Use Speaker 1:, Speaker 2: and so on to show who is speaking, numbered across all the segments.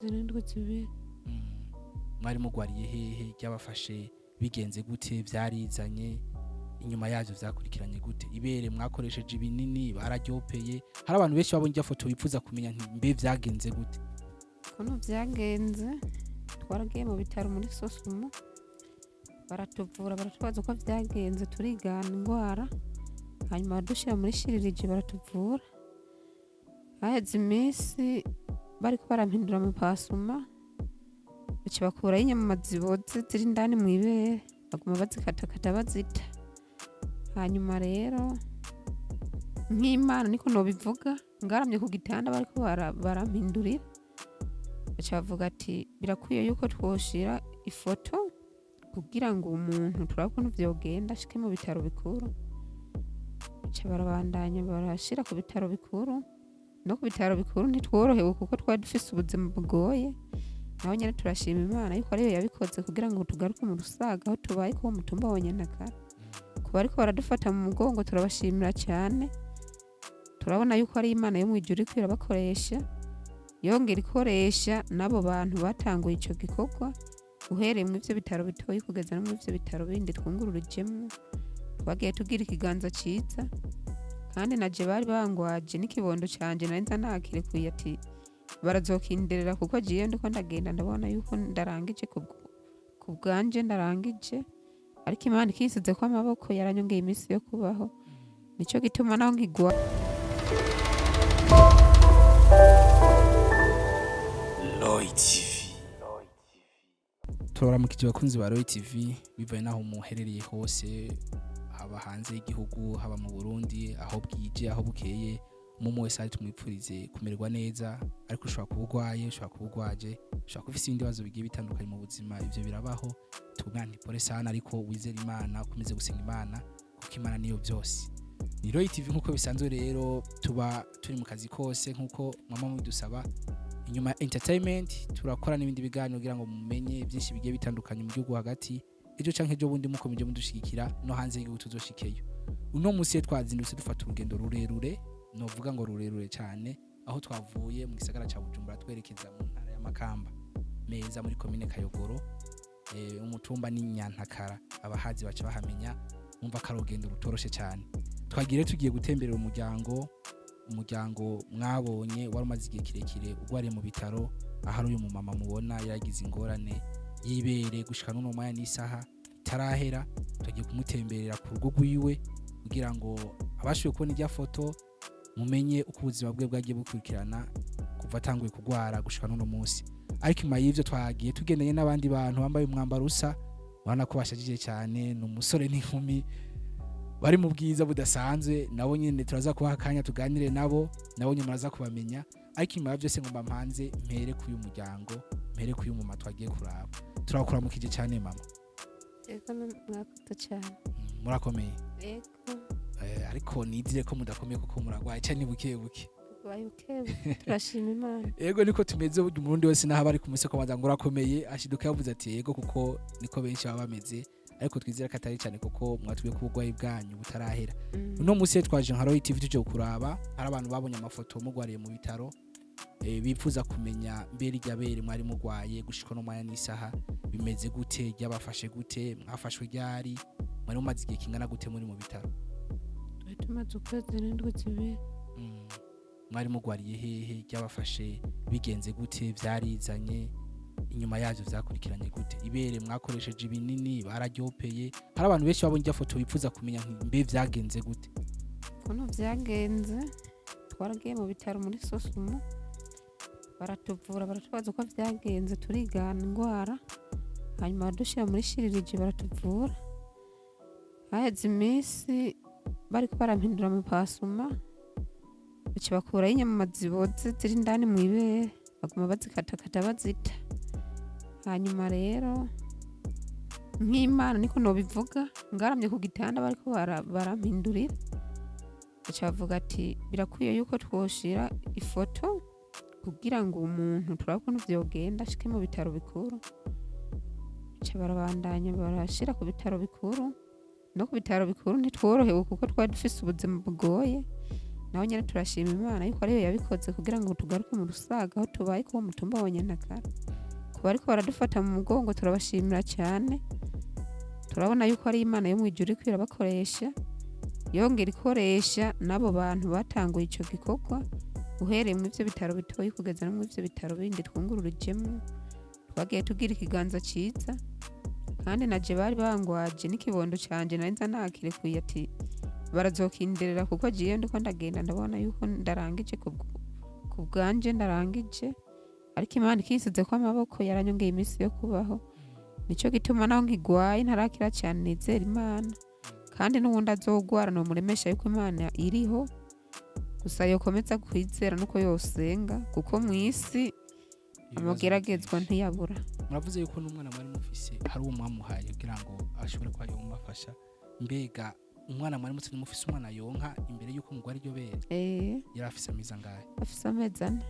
Speaker 1: zirindwi zibiri.
Speaker 2: mwari mugwariye hehe ryabafashe bigenze gute vyarizanye inyuma yavyo vyakurikiranye gute ibere mwakoresheje ibinini bararyopeye hari abantu benshi babonye irya foto bifuza kumenya nti mbe vyagenze gute
Speaker 1: Ukuntu vyagenze twaragiye mu bitaro muri Sosumo baratuvura baratwaza uko vyagenze turigana indwara hanyuma badushira muri shiririji baratuvura haheze iminsi bariko barampindura mu pasuma baca bakurayo inyama ziboze ziri indani mw'ibere baguma bazikatakata bazita hanyuma rero nk'Imana niko nobivuga ngaramye ku gitanda bariko barampindurira baca bavuga ati birakwiye yuko twoshira ifoto kugira ngo umuntu turabe ukuntu vyogenda ashike mu bitaro bikuru baca barabandanya barashira ku bitaro bikuru no ku bitaro bikuru ntitworohewe kuko twari dufise ubuzima bugoye naho nyene turashima Imana yuko ariyo yabikoze kugira ngo tugaruke mu Rusaga aho tubaye ko mutumba wa Nyantakara ku bariko baradufata mu mugongo turabashimira cyane turabona yuko ari Imana yo mwijuru iriko irabakoresha yongera ikoresha n'abo bantu batanguye ico gikorwa uhereye mu ivyo bitaro bitoyi kugeza no mu ivyo bitaro bindi twungururujemwo twagiye tugira ikiganza ciza kandi naje bari bangwaje n'ikibondo canje nari nza nakirekuye ati barazokinderera kuko jiye ndiko ndagenda ndabona yuko ndarangije ku bwanje ndarangije ariko Imana ikinsize ko amaboko yaranyongeye iminsi yo kubaho nico gituma naho nkigwa
Speaker 2: Roy TV turaramukije abakunzi ba Roy TV bivaye naho muherereye hose haba hanze y'igihugu haba mu Burundi aho bwije aho bukeye mumu wese ari tumwipfurize kumererwa neza ariko ushobora kubugwaye ushobora kubugwaje ushobora kufisa ibindi bibazo bigiye bitandukanye mu buzima ivyo birabaho tugana ipore sana ariko wizera Imana ukomeze gusenga Imana kuko Imana niyo byose ni Roy TV nkuko bisanzwe rero tuba turi mu kazi kose nkuko mama mudusaba inyuma entertainment turakora n'ibindi biganiro kugira ngo mumenye byinshi bigiye bitandukanye mu gihugu hagati ejo canke ejo bundi mukomeje mudushigikira no hanze y'igihugu tuzoshikeyo uno musi twazindutse dufata urugendo rurerure novuga ngo rurerure cyane aho twavuye mu gisagara ca Bujumbura twerekeza mu ntara ya Makamba meza muri commune Kayogoro umutumba ni Nyantakara abahazi baca bahamenya umva karogendo rutoroshe cyane twagire tugiye gutemberera umuryango mwabonye wari umaze igihe kirekire ugwariye mu bitaro ahari uyu mumama mubona yagize ingorane yibere gushika n'uno mwanya n'isaha tarahera tugiye kumutemberera ku rugo rwiwe kugira ngo abashoboye kubona irya foto mumenye uko ubuzima bwe bwagiye bukurikirana kuva atanguye kugwara gushika n'uno munsi ariko nyuma y'ivyo twagiye tugendanye n'abandi bantu bambaye umwambaro usa ubona ko bashajije cyane n'umusore n'inkumi bari mu bwiza budasanzwe nabo nyine turaza kubaha akanya tuganire nabo nyuma muraza kubamenya ariko nyuma y'ivyo se ngomba mpanze mpere ku uyu muryango mpere ku uyu mama twagiye kuraba turakora mu kije cyane mama
Speaker 1: ego mwakoze cyane
Speaker 2: murakomeye
Speaker 1: ego
Speaker 2: ariko nizire ko mudakomeye kuko muragwaye cyane buke
Speaker 1: turashima Imana
Speaker 2: ego niko tumeze buryo umurundi wese naho bari ku museko baza ngo urakomeye ashiduka yavuze ati yego kuko niko benshi baba bameze ariko twizera ko atari cyane kuko mwatwiye ku bugwayi bwanyu butarahera uno musi twaje nka Roy TV tuje kuraba hari abantu babonye amafoto mugwariye mu bitaro bifuza kumenya mbere iryabere mwari mugwaye gushika no mwanya n'isaha bimeze gute ryabafashe gute mwafashwe yari mwari mumaze igihe kingana gute muri mu bitaro
Speaker 1: tumaze ukwezi zirindwi zibiri
Speaker 2: mwari mugwariye hehe ryabafashe bigenze gute vyarizanye inyuma yavyo vyakurikiranye gute ibere mwakoresheje ibinini bararyopeye hari abantu benshi babonye irya foto bifuza kumenya nti mbe vyagenze gute
Speaker 1: ukuntu vyagenze twaragiye mu bitaro muri Sosumo baratuvura baratwaza uko vyagenze turigana indwara hanyuma badushira muri shiririji baratuvura haheze iminsi bariko barampindura mu pasuma baca bakurayo inyama ziboze ziri indani mw'ibere baguma bazikatakata bazita hanyuma rero nk'Imana niko nobivuga ngaramye ku gitanda bariko barampindurira baca bavuga ati birakwiye yuko twoshira ifoto kugira ngo umuntu turabe ukuntu vyogenda ashike mu bitaro bikuru baca barabandanya barashira ku bitaro bikuru no ku bitaro bikuru ntitworohewe kuko twari dufise ubuzima bugoye naho nyene turashima Imana yuko ariyo yabikoze kugira ngo tugaruke mu Rusaga aho tubaye ku mutumba wa Nyantagara. Ku bariko baradufata mu mugongo turabashimira cyane, turabona yuko ari Imana yo mw'ijuru iriko irabakoresha, yongera ikoresha n'abo bantu batanguye ico gikorwa uhereye mu ivyo bitaro bitoyi kugeza no mu ivyo bitaro bindi twungururijemwo. Twagiye tugira ikiganza ciza kandi naje bari bangwaje n'ikibondo canje nari nza nakirekuye ati barazokinderera kuko jiye ndiko ndagenda ndabona yuko ndarangije ku bwanje ndarangije, ariko Imana ikinsizeko amaboko yaranyongeye iminsi yo kubaho. Nico gituma naho nkigwaye ntarakira cyane nizera Imana, kandi n'uwundi azogwara nomuremesha yuko Imana iriho, gusa yokomeza kwizera nuko yosenga kuko mw'isi amageragezwa ntiyabura.
Speaker 2: Muravuze yuko n'umwana mwari mufise hari uwo mwamuhaye kugira ngo ashobore kuba yomufasha, mbega umwana mwari mufise umwana yonka imbere yuko umugore iryo bere yari afise amezi angahe?
Speaker 1: Afise amezi 4.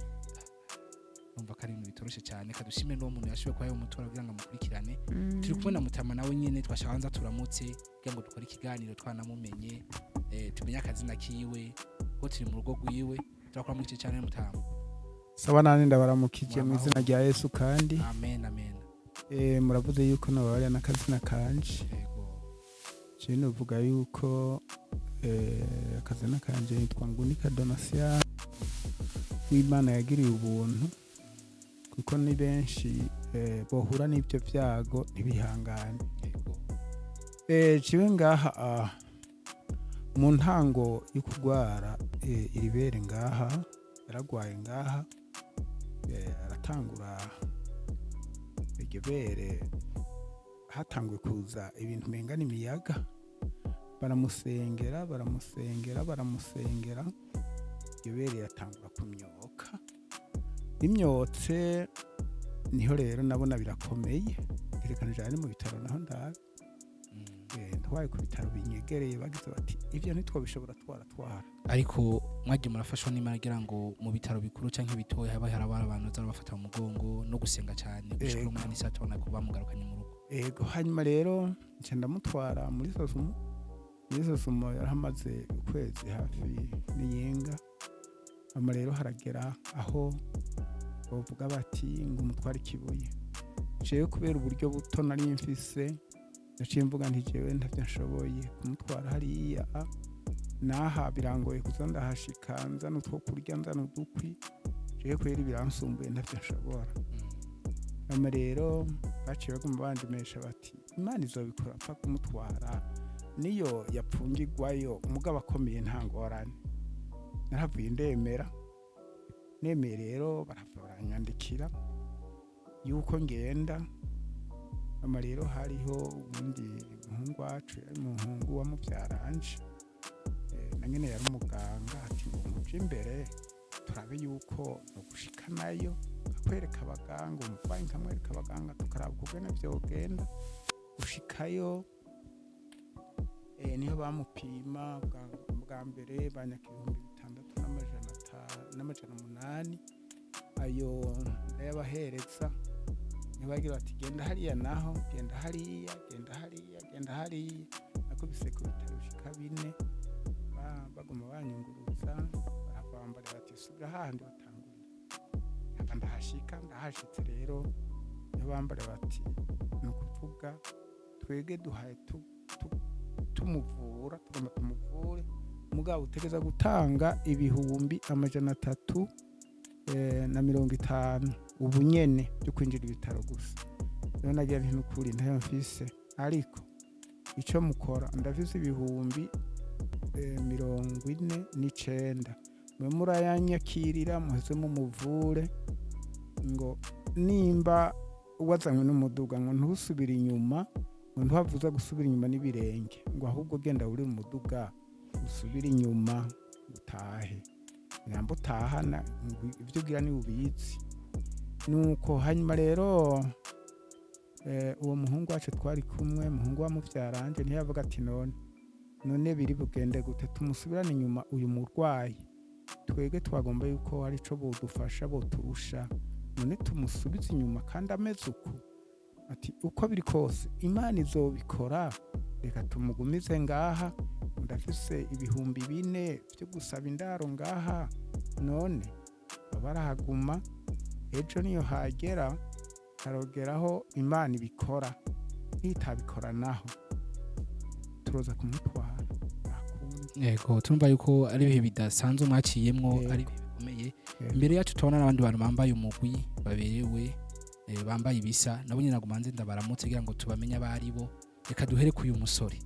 Speaker 2: Numva ko ari ibintu bitoroshe cyane, kadushime n'uwo muntu yashoboye kuba yomutora kugira ngo amukurikirane. Turi kubona Mutama nawe nyene twashabanza turamutse kugira ngo dukore ikiganiro twanamumenye, tumenye akazina kiwe ko turi mu rugo rwiwe. Turakora muri cyane Mutama.
Speaker 3: Sawa nani ndabaramukije mu izina rya Yesu kandi.
Speaker 2: Amen amen.
Speaker 3: Muravuze yuko nababarya n'akazina kanje.
Speaker 2: Yego.
Speaker 3: Je novuga yuko akazina kanje nitwa Ngunika Donatien w'Imana yagiriye ubuntu, kuko ni benshi bohura n'ibyo vyago ntibihangane. Ciwe ngaha mu ntango yo kurwara iribere ngaha yaragwaye ngaha, aratangura iryo bere hatanguye kuza ibintu mengana imiyaga, baramusengera iryo bere yatangura kumyoka, imyotse niho rero nabona birakomeye, erekana jane mu bitaro naho ndabe ntwaye ku bitaro binyegereye bagize bati ivyo ntitwobishobora twaratwara.
Speaker 2: Ariko mwagiye murafashwa n'Imana kugira ngo mu bitaro bikuru canke bitoya haba harabara abantu baza bafata mu mugongo no gusenga cyane gushika umwana isa tubona ko bamugarukanye mu rugo.
Speaker 3: Ego hanyuma rero nce ndamutwara muri sosumo yarahamaze ukwezi hafi n'iyinga, hama rero haragera aho bavuga bati ngo umutware Kibuye. Jewe kubera uburyo buto nari mfise naciye mvuga nti jewe ntavyo nshoboye kumutwara hariya, naha birangoye kuza ndahashika nzana utwo kurya nzana udukwi, jewe kweri biransumbuye ntavyo nshobora. Hama rero baciye baguma bandemesha bati Imana izobikora apfa kumutwara, niyo yapfungirwayo umugabo akomeye nta ngorane. Naravuye ndemera rero barava baranyandikira yuko ngenda. Hama rero hariho ubundi muhungu wacu yari muhungu wa muvyaranje, na nyene yari umuganga, ati ngo muje imbere turabe yuko no gushikanayo akwereka abaganga, umuvanye nkamwereka abaganga tukaraba ukugene vyogenda gushikayo. Niho bamupima bwa mbere banyaka 6,800 ayo ndayabahereza, nibagira bati genda hariya naho genda hariya nakubise ku bitaro bishika 4 baguma banyunguruza barabambara bati subira handi batangurira. Ndahashitse rero bambara bati nukuvuga twege duhaye tumuvura tugomba tumuvure, mugabo utegeza gutanga 350 ubu nyene byo kwinjira ibitaro gusa. Rero nagira nti nukuri ntayo mfise, ariko ico mukora ndafise 49,000 mwe murayanyakirira muheze mu muvure, ngo nimba wazanywe n'umuduga ngo ntusubire inyuma, ngo ntuhavuza gusubira inyuma n'ibirenge, ngo ahubwo genda uri mu muduga usubire inyuma utahe, nyambo utahana ibyo ugira ni ubizi. Nuko hanyuma rero uwo muhungu wacu twari kumwe, muhungu wa muvyaranje, ntiyavuga ati none biri bugende gute tumusubirane inyuma uyu murwayi, twege twagomba yuko hari ico bodufasha boturusha, none tumusubize inyuma kandi ameze uko. Ati uko biri kose Imana izobikora, reka tumugumize ngaha ndafise ibihumbi 4 byo gusaba indaro ngaha, none barahaguma, ejo niyo hagera harogeraho Imana ibikora, ntitabikora naho turoza kumutwara.
Speaker 2: Yego, turumva yuko ari ibihe bidasanzwe mwaciyemwo, ari ibihe bikomeye. Imbere yacu tubona n'abandi bantu bambaye umugwi baberewe, bambaye ibisa, nabo nyine nagumanze ndabaramutse kugira ngo tubamenye abari bo. Reka duhere ku uyu musore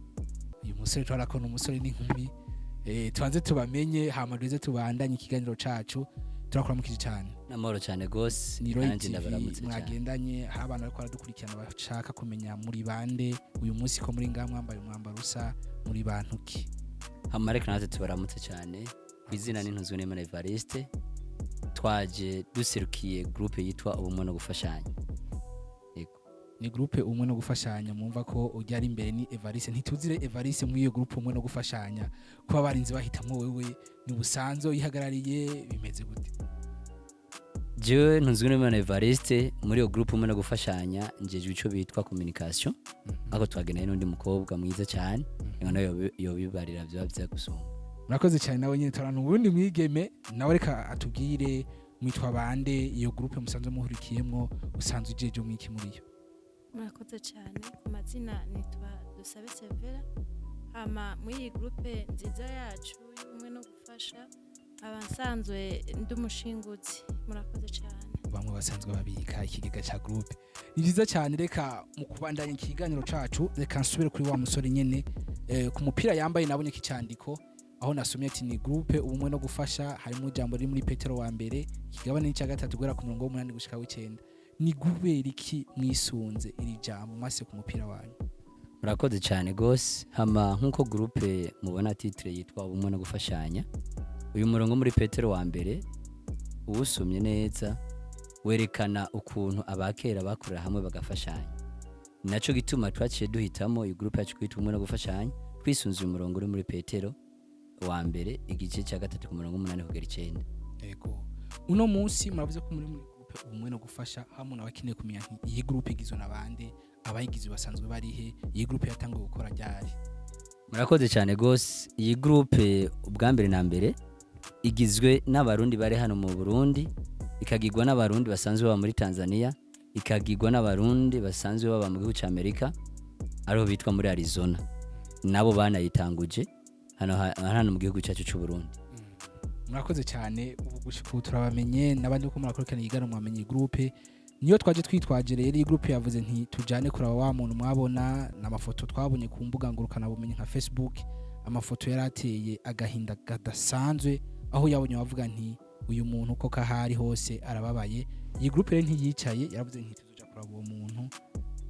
Speaker 2: tubona ko umusore n'inkumi, tubanze tubamenye, hama duze tubandanye ikiganiro cacu. Turakora mukije cyane
Speaker 4: namoro cyane gose,
Speaker 2: nanjye ndabaramutse mwagendanye, aho abantu bariko baradukurikirana bashaka kumenya muri bande uyu munsi ko muri ngaha mwambaye umwambaro usa, muri bantu ki?
Speaker 4: Hamareka natwe tubaramutse cyane, kwizina n'intuzwe n'Imana Evariste, twaje duserukiye groupe yitwa ubumwe no gufashanya. Yego,
Speaker 2: ni groupe ubumwe no gufashanya. Mwumva ko ujya ari imbere ni Evariste, ntituzire Evariste muri iyo groupe ubumwe no gufashanya, kuba barinze bahitamo wewe ni busanzo yihagarariye, bimeze gute?
Speaker 4: jewe ntuzwe n'Imana Evariste, muri iyo groupe ubumwe no gufashanya njejwe ico bitwa communication. Ako twageneye n'undi mukobwa mwiza cyane, nayo yobibarira byo bya gusoma.
Speaker 2: Murakoze cyane nawe nyine turana ubundi mwigeme, nawe reka atubwire mwitwa bande, iyo groupe musanzwe muhurikiyemwo, usanzwe ujeje mwiki muri yo?
Speaker 5: Murakoze cyane, ku mazina nitwa Dusabe Severa, hama muri iyi groupe nziza yacu y'ubumwe no gufasha, abansanzwe ndi umushinguzi. Murakoze cyane.
Speaker 2: Bamwe basanzwe babika ikigega ca groupe. Ni byiza cyane, reka mu kubandanya ikiganiro cacu, reka nsubire kuri wa musore nyene, ku mupira yambaye nabonye kicandiko, aho nasomye ati ni groupe ubumwe no gufasha, harimo ijambo riri muri Petero wa mbere ikigabane n'icya gatatu guhera ku murongo w'8 gushika w'9. Ni gubera iki mwisunze iri jambo mase ku mupira wanyu?
Speaker 4: Murakoze cyane gose, hama nkuko groupe mubona titre yitwa ubumwe no gufashanya, uyu murongo muri Petero wa mbere uwusomye neza werekana ukuntu abakera bakorera hamwe bagafashanya. Naco gituma twaciye duhitamo iyi groupe yacu kwitwa ubumwe no gufashanya, twisunze uyu murongo uri muri Petero wa mbere igice cya 3 ku murongo 8 kugera 9.
Speaker 2: Yego, uno munsi muravuze ko muri groupe ubumwe no gufasha, hamwe nabakeneye kumenya nti iyi groupe igizwe nabande, abayigize basanzwe barihe, iyi groupe yatangiye gukora ryari?
Speaker 4: Murakoze cyane gose, iyi groupe ubwa mbere na mbere igizwe n'abarundi bari hano mu Burundi, ikagirwa n'abarundi basanzwe baba muri Tanzania, ikagirwa n'abarundi basanzwe baba mu gihugu cy'Amerika ariho bitwa muri Arizona, nabo banayitanguje hano mu gihugu cyacu cy'u Burundi.
Speaker 2: Murakoze cyane, ubu gushika turabamenye, nabandi uko murakorekana igano mwamenye groupe. Niyo twaje twitwaje rero iyi groupe yavuze nti tujane kuraba wa muntu mwabona n'amafoto twabonye ku mbuga ngurukana bumenye nka Facebook, amafoto yarateye agahinda gadasanzwe, aho yabonye bavuga nti uyu muntu ko kahari hose arababaye. Iyi groupe rero ntiyicaye, yaravuze nti tuzoja kuraba uwo muntu,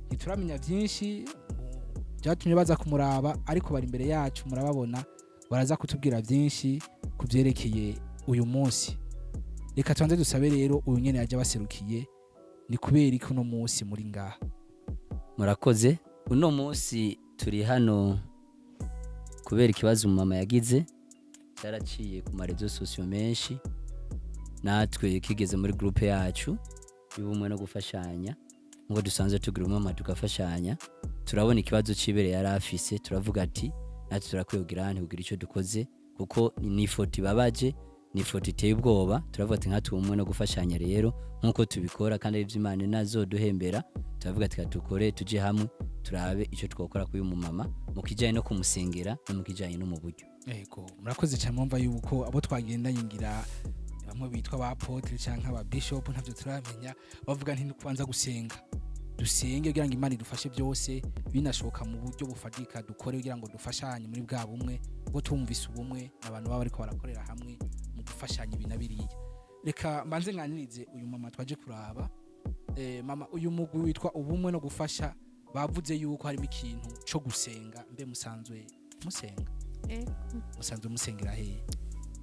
Speaker 2: ntituramenya byinshi byatumye baza kumuraba, ariko bari imbere yacu murababona, baraza kutubwira byinshi kubyerekeye uyu munsi. Reka tuanze dusabe rero uyu nyene yaje baserukiye, ni kubera iki uno munsi muri ngaha?
Speaker 4: Murakoze, uno munsi turi hano kubera ikibazo mama yagize cyaraciye ku marezo social menshi, natwe kigeze muri groupe yacu y'ubumwe no gufashanya, ngo dusanzwe tugira umama tugafashanya. Turabona ikibazo cibere yari afise, turavuga ati natwe turakwiyogira hano kugira ico dukoze, kuko ni ifoto ibabaje, ni ifoto iteye ubwoba. Turavuga ati nkatu ubumwe no gufashanya rero nkuko tubikora kandi ari vy'Imana nazoduhembera, turavuga ati katukore tuje hamwe turabe ico twokora kuri uyu mama mu kijanye no kumusengera no mu kijanye no mu buryo.
Speaker 2: Yego, murakoze cyane, mwumva yuko abo twagendanye ngira bamwe bitwa ba apotre canke aba bishop, ntavyo turamenya, bavuga nti kubanza gusenga, dusenge kugira ngo Imana idufashe byose binashoka mu buryo bufadika, dukore kugira ngo dufashanye muri bwa bumwe bwo tumvise ubumwe n'abantu baba ariko barakorera hamwe mu gufashanya ibinabiriye. Reka mbanze nganirize uyu mama twaje kuraba. Mama, uyu mugwi witwa ubumwe no gufasha, bavuze yuko harimo ikintu cyo gusenga, mbe musanzwe musenga? Musanzwe musengera hehe?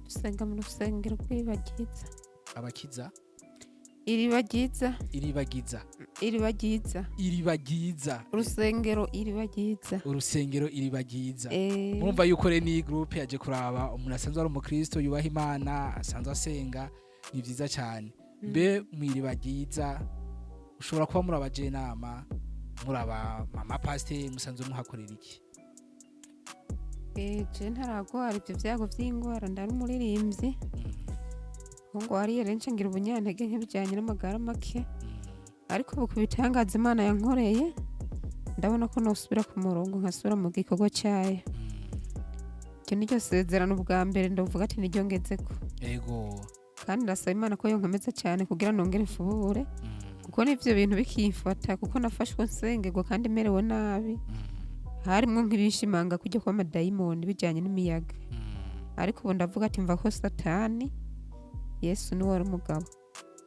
Speaker 1: Dusenga mu rusengero rw'ibagiza.
Speaker 2: Abakiza?
Speaker 1: Iribagiza.
Speaker 2: Iribagiza.
Speaker 1: Iribagiza.
Speaker 2: Iribagiza.
Speaker 1: Urusengero iribagiza.
Speaker 2: Urusengero iribagiza. Murumva yuko re ni groupe yaje kuraba umuntu asanzwe ari umukristo yubaha Imana, asanzwe asenga, ni byiza cyane. Mbe mwiribagiza ushobora kuba muri abajenama, muri aba mama pastor, musanzwe muhakorera iki?
Speaker 1: je ntaragwara ivyo vyago vy'ingwara ndari umuririmbyi
Speaker 2: Mm,
Speaker 1: ngwariye rero nca ngira ubunyantege nk'ibijyanye n'amagara make
Speaker 2: mm,
Speaker 1: ariko ubu ku bitangaza imana yankoreye ndabona ko nosubira ku murongo nkasubira mu gikorwa cyayo
Speaker 2: mm.
Speaker 1: icyo niryo sezerano bwa mbere ndavuga ati niryo ngezeko
Speaker 2: Ego.
Speaker 1: kandi ndasaba imana ko yonkomeza cyane kugira nongere mfubure
Speaker 2: Mm,
Speaker 1: kuko n'ivyo bintu bikimfata kuko nafashwe nsengerwa kandi merewe nabi
Speaker 2: mm,
Speaker 1: harimwo nk'ibishimanga kujya kuba amadayimoni bijyanye n'imiyaga
Speaker 2: mm.
Speaker 1: ariko ubu ndavuga ati mva ko satani yesu niwe wari umugabo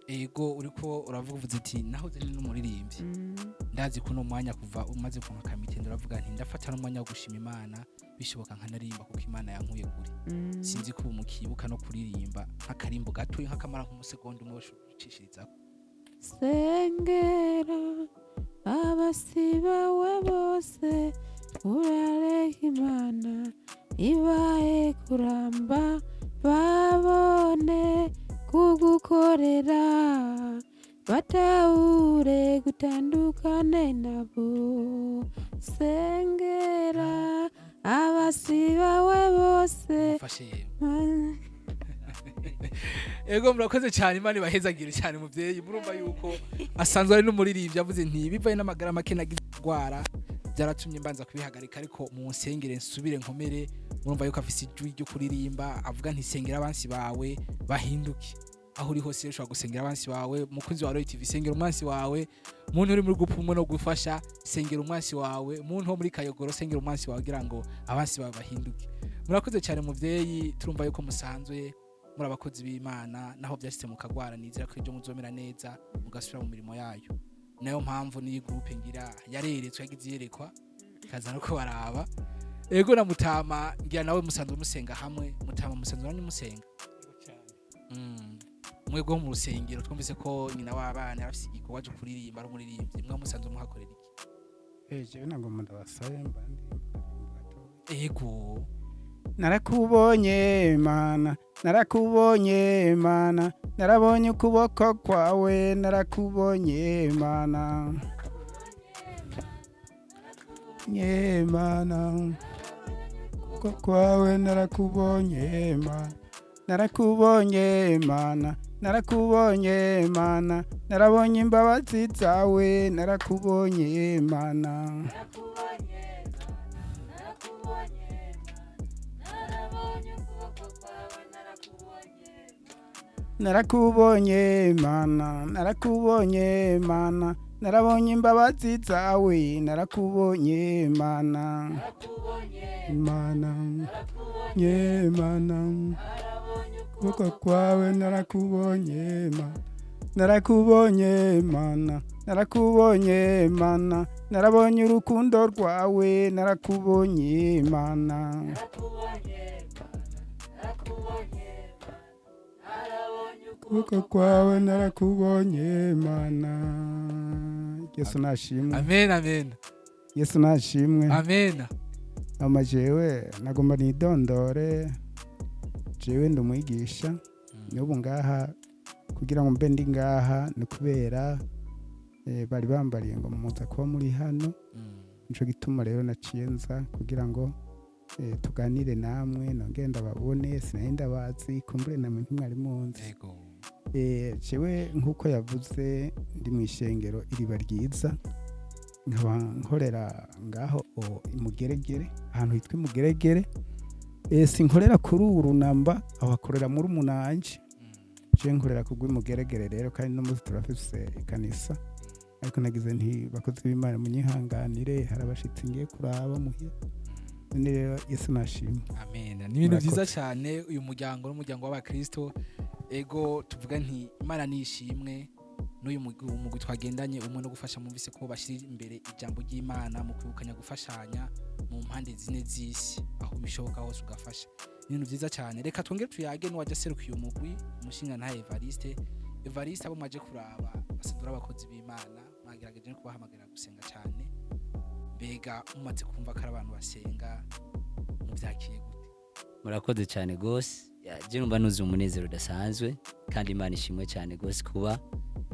Speaker 2: Ego uriko uravuga uvuze ati nahoze ni n'umuririmbyi
Speaker 1: Mm,
Speaker 2: ndazi ko uno mwanya kuva umaze kunka kamitendo uravuga nti ndafata n'umwanya wo gushima Imana bishoboka nkanarimba kuko Imana yankuye kure
Speaker 1: mm.
Speaker 2: sinzi ko ubu mukibuka no kuririmba nk'akarimbo gatoyi nk'akamara nk'umusegonda umwe ucishirizaho
Speaker 1: sengera abasibawe bose urareka imana ibahe kuramba babone kugukorera batahure gutandukane nabo sengera abasibawe bose
Speaker 2: mfashe yewe ego murakoze cyane Imana ibahezagire cyane muvyeyi murumva yuko asanzwe ari n'umuririmbyi avuze nti bivaye n'amagara make nagize indwara byaratumye mbanza kubihagarika ariko mu nsengere nsubire nkomere murumva yuko afise ijwi ryo kuririmba avuga nti sengera abansi bawe bahinduke aho uri hose ushobora gusengera abansi bawe mukunzi wa Roy TV sengera umwansi wawe muntu uri muri UBUMWE no gufasha sengera umwansi wawe muntu wo muri Kayogoro sengera umwansi wawe kugira ngo abansi bawe bahinduke murakoze cyane muvyeyi turumva yuko musanzwe muri abakozi b'Imana naho byashitse mu kagwara nizera ko ibyo muzomera neza mugasubira mu mirimo yayo nayo mpamvu ni groupe ngira yareretswe yagize yerekwa kaza no ko baraba ego na Mutama ngira nawe musanzwe musenga hamwe Mutama musanzwe nanyu musenga mwebwe mu rusengero twumvise ko nyina w'abana yarafise igikorwa cyo kuririmba ari umuririmbyi mwe musanzwe muhakorera iki
Speaker 3: jewe nagomba ndabasabe mbandi
Speaker 2: ego
Speaker 3: narakubonye mana narakubonye mana narabonye ukuboko kwawe narakubonye mana nye mana ukuboko kwawe narakubonye mana narakubonye mana narakubonye mana narabonye imbabazi zawe narakubonye mana narakubonye mana narakubonye mana narabonye imbabazi zawe narakubonye mana mana nye mana ukuboko kwawe narakubonye mana narakubonye mana narakubonye mana narabonye urukundo rwawe narakubonye mana ukuboko kwawe narakubonye mana Yesu nashimwe
Speaker 2: amen amen
Speaker 3: Yesu nashimwe
Speaker 2: amen
Speaker 3: amajewe nagomba nidondore jewe ndumwigisha n'ubu ngaha kugira ngo mbe ndi ngaha ni kubera bari bambariye ngo muza kuba muri hano nico gituma rero naciye nza kugira ngo tuganire namwe nongere ndababone sinari ndabazi kumbure namwe ntimwari munzi
Speaker 2: ego
Speaker 3: jewe nk'uko yavuze ndi mu ishengero iriba ryiza nkaba nkorera ngaho imugeregere ahantu hitwa imugeregere sinkorera kuri urunamba aho akorera muri umunanje je nkorera kugwa imugeregere rero kandi no muzi turafise ikanisa ariko nagize nti bakozi b'Imana munyihanganire hari abashitsi ngiye kuraba muhira none rero Yesu nashimwe
Speaker 2: amen ni ibintu byiza cyane uyu muryango n'umuryango w'abakristo ego tuvuga nti Imana nishimwe n'uyu mugwi twagendanye umwe no gufasha mumvise ko bashira imbere ijambo ry'Imana mu kwibukanya gufashanya mu mpande zine z'isi aho bishoboka hose ugafasha ibintu byiza cyane reka twongere tuyage n'uwaje serukiye umugwi umushinga nta Evariste abo maje kuraba basendura abakozi b'Imana mwagerageje no kubahamagara gusenga cyane mbega mumaze kumva ko ari abantu basenga muvyakiye gute
Speaker 4: murakoze cyane gose je numva nuzi umunezero udasanzwe kandi Imana ishimwe cyane gose kuba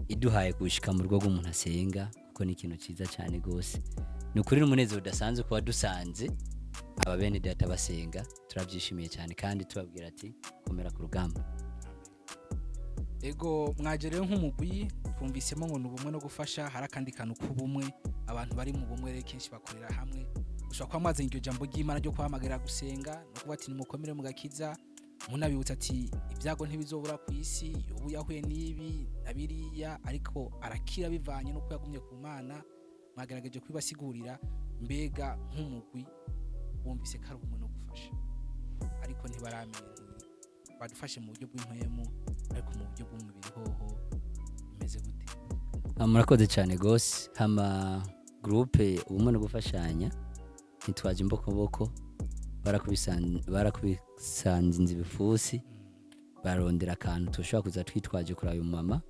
Speaker 4: iduhaye gushika mu rugo rw'umuntu asenga kuko ni ikintu cyiza cyane gose ni ukuri n'umunezero udasanzwe kuba dusanze aba bene data basenga turabyishimiye cyane kandi tubabwira ati komera ku rugamba.
Speaker 2: ego mwaje rero nk'umugwi twumvisemo ngo ubumwe no gufasha hari akandi kantu k'ubumwe abantu bari mu bumwe rero kenshi bakorera hamwe ushobora kuba mwazanye iryo jambo ry'Imana ryo kuhamagara gusenga no kuba ati nimukomere mu gakiza munabibutsa ati ibyago ntibizobura ku isi ubu yahuye n'ibi na biriya ariko arakira bivanye no kuyagumye ku Mana mwagerageje kubibasigurira mbega nk'umugwi bumvise ko ari ubumwe no gufasha ariko ntibaramenya badufashe mu buryo bw'impwemu ariko mu buryo bw'umubiri hoho bimeze gute?
Speaker 4: Murakoze cyane gose. Hama groupe ubumwe no gufashanya ntitwaje imbokoboko barakubisanze ibifusi barondera akantu tushobora kuza twitwaje kuri ayo mama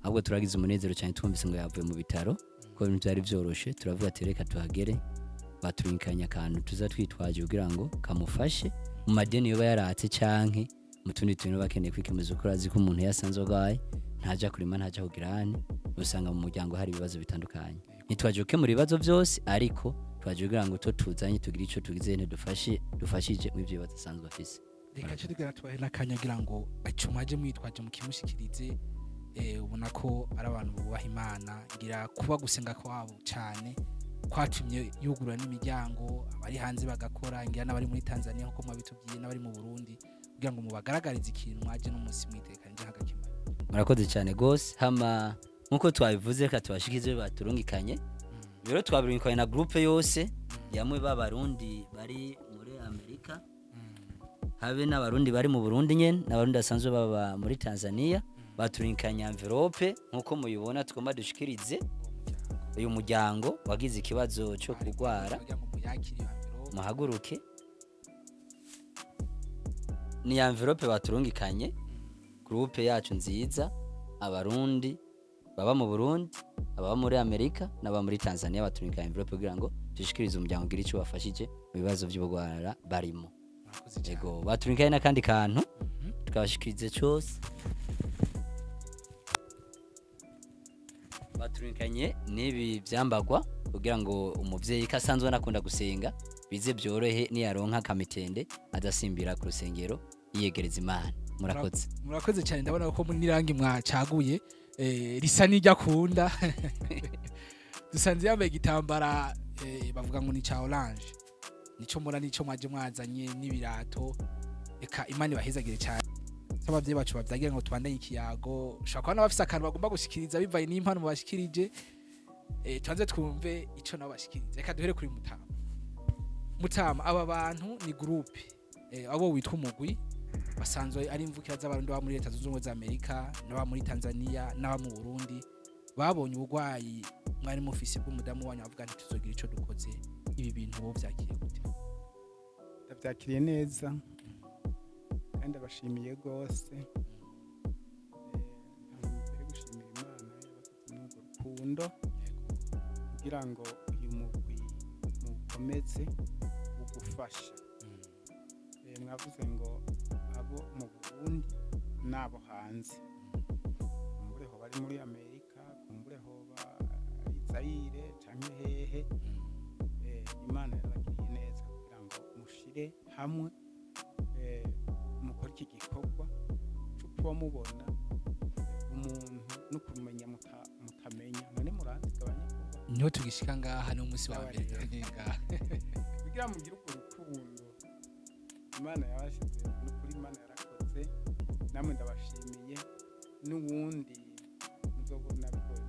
Speaker 4: ahubwo turagize umunezero cyane twumvise ngo yavuye mu bitaro ko ibintu byari byoroshe turavuga ati reka tuhagere baturinkanya akantu tuza twitwaje kugira ngo kamufashe mu madeni yoba yaratse canke mu tundi tuntu bakeneye kwikemeza uko azi ko umuntu yasanze ogaye ntaja kurima ntaja kugirana usanga mu muryango hari ibibazo bitandukanye ntitwaje gukemura ibibazo byose ariko twaje kugira ngo tuzanye tugire ico tugize dufashije mu byo batasanzwe afise.
Speaker 2: Reka cyo tugera tubahe n'akanyagira ngo acumaje mwitwaje mu kimushikirize ubona ko ari abantu bubaha Imana ngira kuba gusenga kwabo cyane kwatumye yugurura n'imiryango abari hanze bagakora ngira n'abari muri Tanzania nko mwabitubwiye n'abari mu Burundi kugira ngo mubagaragarize ikintu mwaje n'umunsi mwitekanye hagakimana.
Speaker 4: Murakoze cyane gose. Hama nkuko twabivuze ka tubashikize baturungikanye rero twabirinkanye na groupe yose yamwe b'abarundi bari muri Amerika habe n'abarundi bari mu Burundi nyene n'abarundi basanzwe baba muri Tanzania baturinkanye envelope nkuko muyibona twoma dushikirize uyu muryango wagize ikibazo cyo kugwara muhaguruke ni envelope baturungikanye groupe yacu nziza abarundi baba mu Burundi ababa muri Amerika n'aba muri Tanzania baturinkanye envelope kugira ngo dushikirize umuryango ugira icyo bafashije mu bibazo by'ubugwara barimo. Ego baturinkanye n'akandi kantu tukabashikirize cyose baturinkanye n'ibi byambagwa kugira ngo umuvyeyi kasanzwe nakunda gusenga bize byorohe niyaronka kamitende adasimbira ku rusengero yiyegereza Imana. Murakoze
Speaker 2: cyane ndabona ko muri nirangi mwacaguye risa n'ijya kunda dusanze yambaye igitambara bavuga ngo ni cha orange nico mbona nico mwaje mwazanye n'ibirato eka Imana ibahezagire cyane abavyeyi bacu bavyagira ngo tubandanye ikiyago ushaka kubona bafise akantu bagomba gushikiriza bivaye n'impano mubashikirije tuanze twumve ico nabo bashikiriza. Reka duhere kuri Mutama aba bantu ni groupe abo witwa umugwi basanzwe ari imvukira z'abarundi ba muri Leta Zunze Ubumwe za Amerika n'aba muri Tanzania n'aba mu Burundi babonye ubugwayi mwari mufise bw'umudamu wanyu avuga nti tuzogira ico dukoze ibi bintu bo vyakiriye gute?
Speaker 3: Ndabyakiriye neza kandi abashimiye rwose mbere gushimira Imana yabafite n'urwo rukundo kugira ngo uyu mugwi mukomeze ugufasha. Mwavuze ngo abo mu Burundi nabo hanze kumbureho bari muri Amerika kumbureho bari Zaire canke hehe Imana yabagiriye neza kugira ngo mushire hamwe mukora iki gikorwa cyo kuba mubona umuntu no kumenya mutamenya none muranzigabanye
Speaker 2: niho tugishika ngaha no munsi wa mbere ngaha
Speaker 3: kugira mugire urwo rukundo Imana yabashize n'ukuri Imana yarakoze namwe ndabashimiye n'uwundi muzobona bigoye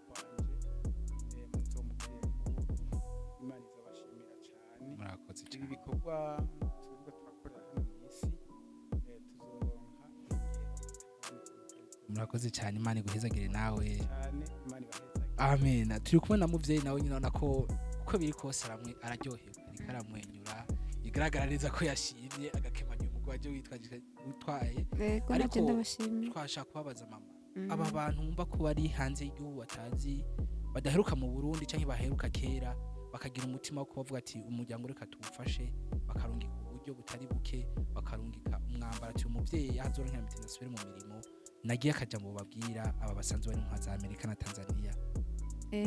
Speaker 3: kwanje muzomukire Imana izabashimira cyane.
Speaker 2: Murakoze cyane.
Speaker 3: Ibi bikorwa turiko turakorera hano mu isi tuzoronka
Speaker 2: murakoze cyane Imana iguhezagire nawe
Speaker 3: cyane Imana ibahezagire.
Speaker 2: Amen. Turi kubona muvyeyi nawe nyina nako uko biri kose araryohewe ariko aramwenyura igaragara neza ko yashimye agakemanya umugwaje witwaye
Speaker 1: ariko ndabashimye
Speaker 2: twashaka kubabaza mama aba bantu mba ko bari hanze y'igihugu batazi badaheruka mu Burundi canke baheruka kera bakagira umutima wo kubavuga ati umuryango reka tuwufashe bakarungika uburyo butari buke bakarungika umwambaro ati umuvyeyi azoronka mitende asubire mu mirimo nagiye akaja mu babwira aba basanzwe bari mu za Amerika na Tanzania.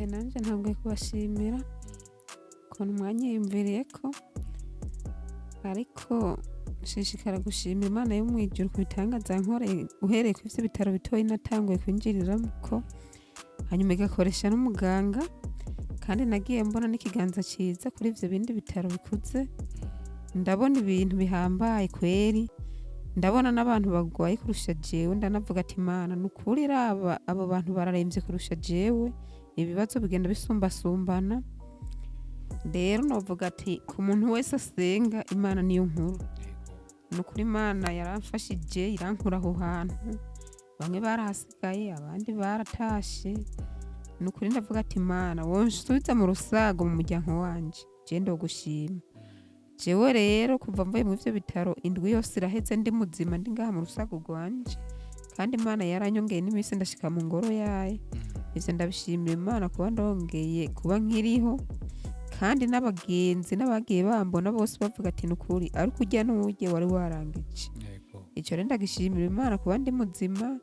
Speaker 1: Nanje ntabwo kubashimira ko mwanyiyumviriye ko ariko nshishikara gushima imana yo mwijuru ku bitangaza nkoreye uhereye ku ivyo bitaro bitoyi natanguye kwinjiriramwo hanyuma igakoresha n'umuganga kandi nagiye mbona n'ikiganza ciza kuri ivyo bindi bitaro bikuze ndabona ibintu bihambaye kweri ndabona n'abantu bagwaye kurusha jewe ndanavuga ati mana nukuri raba abo bantu bararemvye kurusha jewe ibibazo bigenda bisumbasumbana rero novuga ati ku muntu wese asenga imana niyo nkuru nukuri imana yaramfashije irankura aho hantu bamwe barahasigaye abandi baratashe nukuri ndavuga ati imana wonsubiza mu rusago mu muryango wanje je ndogushima jewe rero kuva mvuye mu ivyo bitaro indwi yose iraheze ndi muzima ndi ngaha mu rusago rwanje kandi imana yaranyongeye n'iminsi ndashika mu ngoro yayo ivyo ndabishimira imana kuba ndongeye kuba nkiriho kandi n'abagenzi n'abagiye bambona bose bavuga ati nukuri ariko ujya n'ujye wari warangije ico rero ndagishimira imana kuba ndi muzima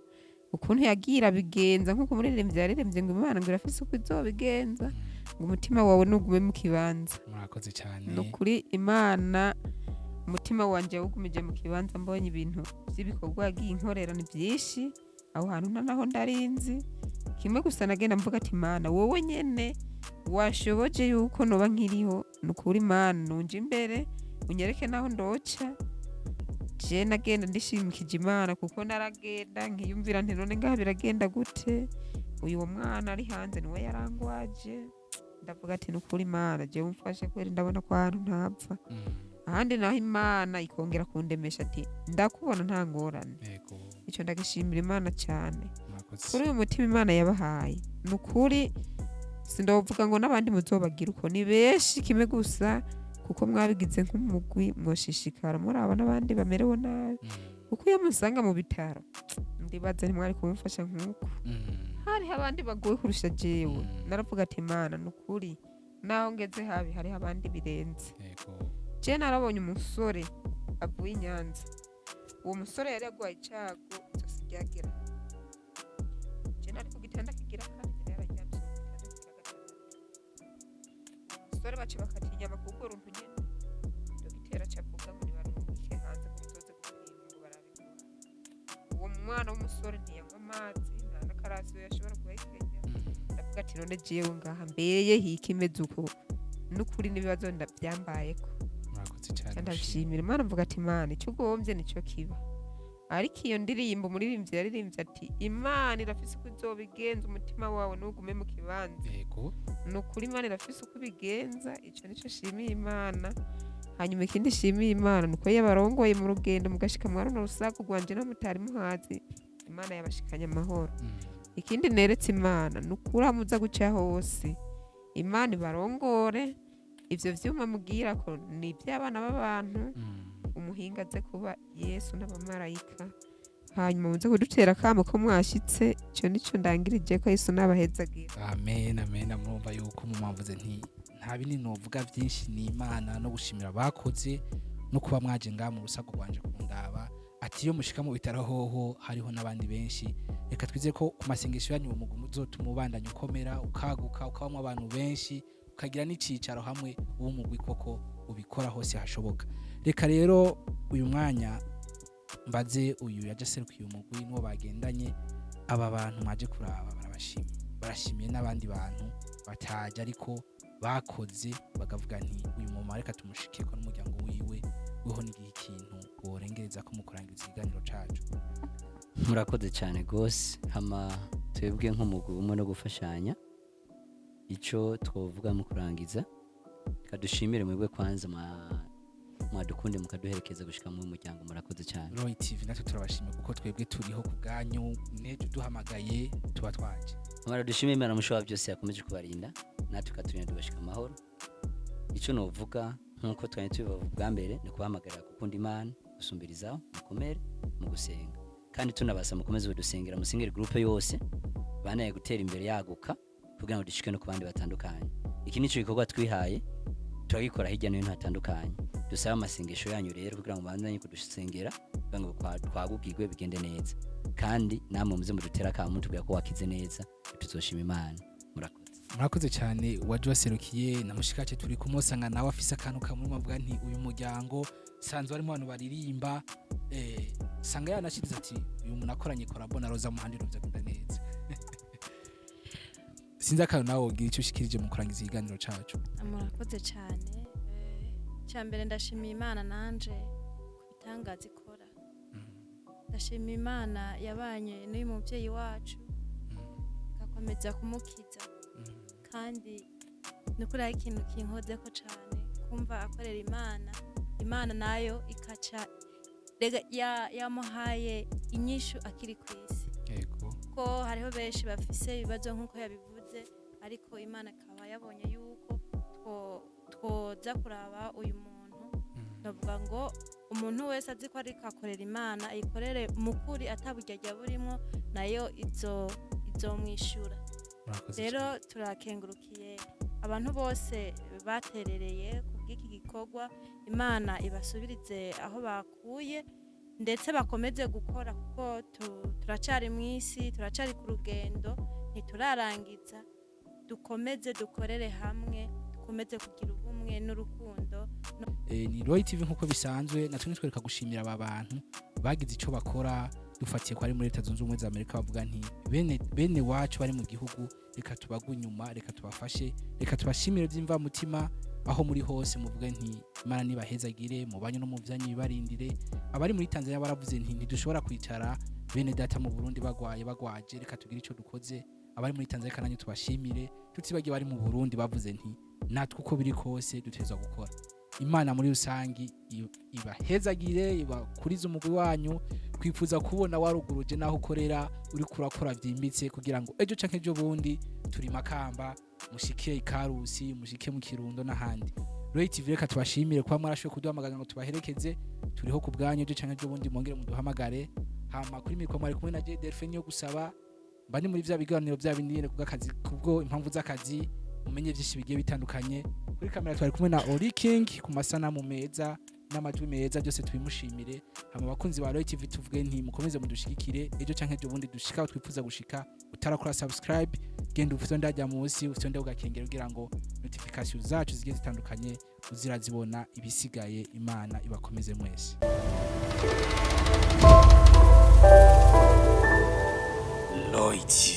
Speaker 1: ukuntu yagira bigenza nk'uko umuririmbyi yaririmbye ngo imana ngo irafise uko izobigenza ngo umutima wawe nugume mu kibanza
Speaker 2: murakoze cyane
Speaker 1: nukuri imana umutima wanje wugumije mu kibanza mbonye ibintu by'ibikorwa yagiye inkorera ni byinshi aho hantu naho ndarinzi kimwe gusa nagenda mvuga ati imana wowe nyene washoboje yuko noba nkiriho nukuri imana nunje imbere unyereke naho ndoca je nagenda ndishimikije imana kuko naragenda nkiyumvira nti none ngaha biragenda gute uyu mwana ari hanze niwe yarangwaje ndavuga ati nukuri imana je umfashe kweri ndabona ko ahantu ntapfa ahandi naho imana ikongera kundemesha ati ndakubona nta ngorane ico ndagishimira imana cyane kuri uyu mutima imana yabahaye nukuri sindovuga ngo n'abandi muzobagira uko ni benshi kimwe gusa kuko mwabigize nk'umugwi mwoshishikara muraba n'abandi bamerewe nabi kuko iyo musanga mu bitaro ndibaza ntimwari kumufasha nk'uko hariho abandi bagoye kurusha jewe naravuga ati imana nukuri naho ngeze habi hariho abandi birenze je narabonye umusore avuye i Nyanza uwo musore yari yagwaye icago izosi ryagera je nari ku gitanda kigira kandi yari yararyamye umusore bace bakata inyama ku bwo runtu nyene dogitera acavuga ngo nibarungike hanze ngo bizoze gupima ngo barabikora uwo mwana w'umusore ntiyanywa amazi nta n'akarasiyo yashobora kuhekenya ndavuga ati none jewe ngaha mbeye hiki imeze uko n'ukuri n'ibibazo ndavyambayeko ndashimira imana mvuga ati imana icyo ugombye nicyo kiba ariko iyo ndirimbo umuririmbyi yaririmbye ati imana irafise uko izobigenza umutima wawe nugume mu kibanza nukuri imana irafise uko ibigenza ico nico shimiye imana hanyuma ikindi shimiye imana nuko yabarongoye mu rugendo mugashika mu runo rusaku rwanje no mutari muhazi imana yabashikanye amahoro ikindi neretse imana nukuri amuza guca hose imana ibarongore ivyo vyuma mubwira ko ni ivy'abana b'abantu umuhinga aze kuba yesu n'abamarayika hanyuma muze kudutera akamo ko mwashitse ico nico ndangirije ko yesu n'abahezagira
Speaker 2: amen amen murumva yuko mumwavuze nti nta bindi novuga vyinshi ni imana no gushimira bakoze no kuba mwaje ngaha mu rusago rwanje kundaba ati iyo mushika mu bitaro hoho hariho n'abandi benshi reka twize ko ku masengesho yanyu umugumu uzotuma ubandanya ukomera ukaguka ukabamwo abantu benshi ukagira n'icicaro hamwe ubumugwi koko ubikora hose hashoboka reka rero uyu mwanya mbaze uyu yaje serukiye umugwi n'uwo bagendanye aba bantu mwaje kuraba barashimiye n'abandi bantu bataje ariko bakoze bagavuga nti uyu mama reka tumushikeko n'umuryango wiwe weho n'igihe ikintu worengereza ko mukorangiriza ikiganiro cacu
Speaker 4: murakoze cyane gose hama twebwe nk'umugwi umwe no gufashanya ico twovuga mu kurangiza kadushimire mwebwe kwanza mwadukunde mukaduherekeza gushika mu muryango murakoze cyane
Speaker 2: Roy TV natwe turabashimiye kuko twebwe turiho kubganyu nejo duhamagaye tuba twaje
Speaker 4: amara dushimire Imana mushobora byose yakomeje kubarinda natwe katurinda tubashika amahoro ico novuga nkuko twanye tubivuga bwa mbere ni kubahamagarira gukunda Imana gusumbirizaho mukomere mu gusenga kandi tunabasa mukomeze budusengera musengere groupe yose banaye gutera imbere yaguka kugira ngo dushike no ku bandi batandukanye iki nico gikorwa twihaye turagikora hirya no hino hatandukanye dusaba amasengesho yanyu rero kugira ngo bandanye kudusengera kugira ngo twagukigwe bigende neza kandi namwe muze mudutera akamu tugira ko wakize neza tuzoshima Imana murakoze
Speaker 2: murakoze cyane waje waserukiye na mushikace turi kumusanga nawe afise akantu kamwe mavuga nti uyu muryango sanzwe arimo abantu baririmba sanga yanashiriza ati uyu muntu akoranye korabo na Roza Muhandi ruvyakunda neza sinzi akantu nawe wogira icyo ushikirije mu kurangiza ikiganiro cacu.
Speaker 5: murakoze cyane cyambere ndashimiye Imana nanje kubitangaza ikora ndashimiye Imana yabanye n'uyu muvyeyi wacu igakomeza kumukiza kandi nukuri ari ikintu kinkozeko cyane kumva akorera Imana nayo ikaca yamuhaye inyishu akiri ku isi ko hariho benshi bafise ibibazo nk'uko yabivuze ariko Imana ikaba yabonye yuko twoza kuraba uyu muntu ndavuga ngo umuntu wese azi ko ariko akorera Imana ayikorere mukuri ataburyarya burimo nayo izomwishura. Rero turakengurukiye abantu bose baterereye kubw'iki gikorwa Imana ibasubirize aho bakuye ndetse bakomeze gukora kuko turacari mu isi turacari ku rugendo ntiturarangiza dukomeze dukorere hamwe dukomeze kugira ubumwe n'urukundo
Speaker 2: ni Roy TV nkuko bisanzwe natwe nitwereka gushimira aba bantu bagize ico bakora dufatiye ko ari muri Leta Zunze Ubumwe za Amerika bavuga nti bene wacu bari mu gihugu reka tubagu inyuma reka tubafashe reka tubashimire by'imva mutima aho muri hose muvuga nti Imana nibahezagire mu banyu no mu byanyu bibarindire abari muri Tanzania baravuze nti ntidushobora kwicara bene data mu Burundi bagwaje reka tugire ico dukoze abari muri Tanzania kananye tubashimire tutibagiye bari mu Burundi bavuze nti natwe uko biri kose duteza gukora Imana muri rusangi ibahezagire ibakuriza umugwi wanyu twifuza kubona waruguruje naho ukorera uri kurakora byimbitse kugira ngo ejo canke ejo bundi turi Makamba mushike Ikarusi mushike mu Kirundo n'ahandi. Roy TV reka tubashimire kwa mwarashoye kuduhamagara ngo tubaherekeze turiho ku bwanyu ejo canke ejo bundi mwongere muduhamagare hama kuri mikoro mwari kumwe na J Delphine yo gusaba mbani muri vya biganiro vya binire kubw'akazi kubwo impamvu z'akazi umenye byinshi bigiye bitandukanye kuri kamera twari kumwe na Oli King ku masanamu meza n'amajwi meza byose tubimushimire hama bakunzi ba Roy TV tuvuge nti mukomeze mudushigikire ejo canke ejo bundi dushika twifuza gushika utarakora subscribe genda ufite ndajya munsi ufite ndagakengera kugira ngo notification zacu zigiye zitandukanye uzirazibona ibisigaye Imana ibakomeze mwese. Roy TV.